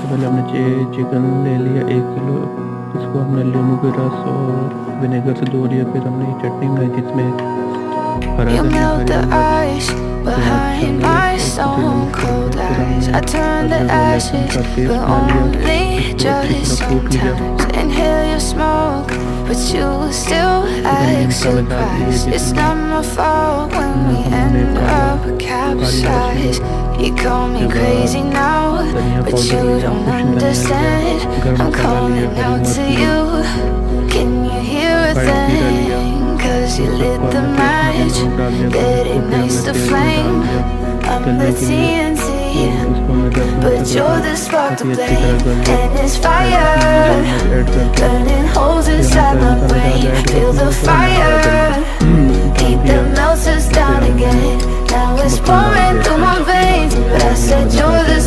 पहले हमने चिकन ले लिया 1 किलो। इसको हमने नींबू के रस और विनेगर से धो लिया। फिर हमने ये चटनी बनाई जिसमें हरा धनिया behind my stone cold eyes. I turn to ashes, but only just sometimes. Inhale your smoke, but you still act surprised. It's not my fault when we end up capsized. You call me crazy now, but you don't understand. I'm calling out to you. Can you hear a thing? 'Cause you lit the match, get it nice to flame. I'm the TNT, but you're the spark to blame. And it's fire, burning holes inside my brain. Feel the fire, heat that melts us down again. Now it's pouring through my veins, but I said you're the